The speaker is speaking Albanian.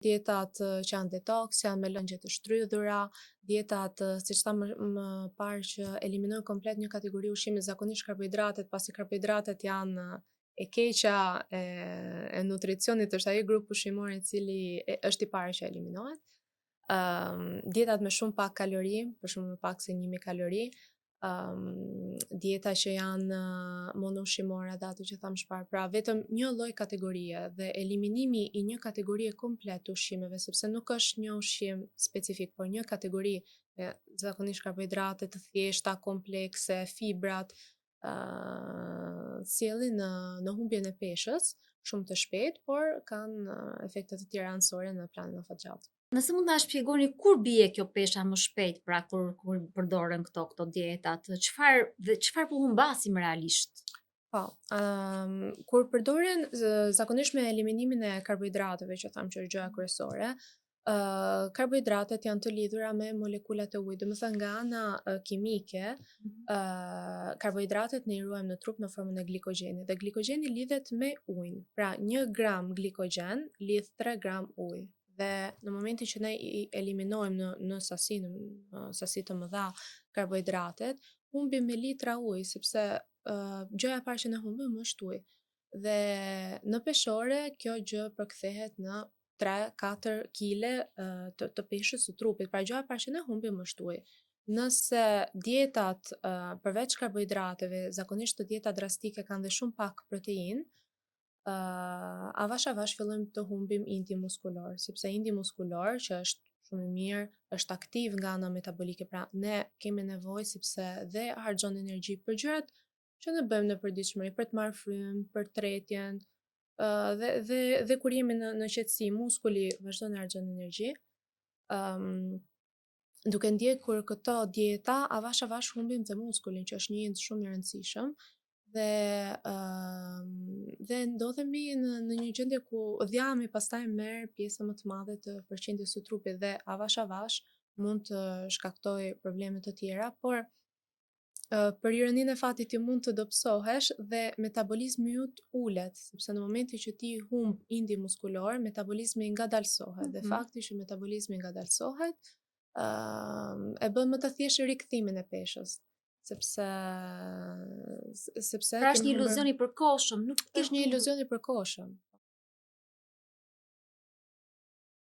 dietat që janë detox, janë me lëngje të shtrydhura, dietat, siç tha më parë, që eliminojnë komplet një kategori ushqimi, zakonisht karbohidratet, pasi karbohidratet janë e keqja e nutricionit, është ai grup ushqimor i cili është i parë që eliminohet. Dietat me shumë pak kalori, për shumë më pak se 1000 kalori, dieta që janë monoushqimore dhe ato që thamë shpar, pra vetëm një lloj kategorie dhe eliminimi i një kategorie komplet të ushqimeve, sepse nuk është një ushqim specifik, por një kategori, zakonisht karbohidrate të thjeshta, komplekse, fibrat, sjellin në humbjen e peshës shumë të shpejt, por kanë efekte të tjera anësore në planin afatgjat. Nëse mund na shpjegoni kur bie kjo pesha më shpejt, pra kur përdoren këto dietat, çfarë po humbasim realisht? Po, kur përdoren zakonisht me eliminimin e karbohidrateve, që thamë që është gjëja kryesore, karbohidratet janë të lidhura me molekulat e ujit. Domethënë nga ana kimike, karbohidratet ne i ruajmë në trup në formën e glikogjenit dhe glikogeni lidhet me ujin. Pra 1 gram glikogjen lidh 3 gram ujë. Dhe në momentin që ne i eliminojmë në sasi të mëdha karbohidratet, humbim me litra ujë, sepse gjëja e parë që ne humbim është ujë. Dhe në peshore kjo gjë përkthehet në 3-4 kile të peshës së trupit. Pra gjëja e parë që ne humbim është ujë. Nëse dietat përveç karbohidrateve, zakonisht të dieta drastike kanë dhe shumë pak protein, avash fillojmë të humbim indi muskulor, sepse indi muskulor, që është shumë i mirë, është aktiv nga ana metabolike, pra ne kemi nevojë sepse dhe harxhon energji për gjërat që ne bëjmë në përditshmëri, për të marrë frymë, për tretjen, dhe kur jemi në qetësi, muskuli vazhdon të harxhon energji. Duke ndjekur këto dieta, avash humbim dhe muskulin, që është një ind shumë i rëndësishëm. Dhe ndodhemi në një gjendje ku dhjami pastaj merr pjesën më të madhe të përqindjes së trupit dhe avash mund të shkaktoj probleme të tjera, por për ironinë e fatit ti mund të dobësohesh dhe metabolizmi jot ulet, sepse në momentin që ti humb indi muskulor, metabolizmi ngadalsohet dhe fakti që metabolizmi ngadalsohet e bën më të thjeshtë rikthimin e peshës. Sepse pra është një iluzion i përkohshëm, nuk është një iluzion i përkohshëm.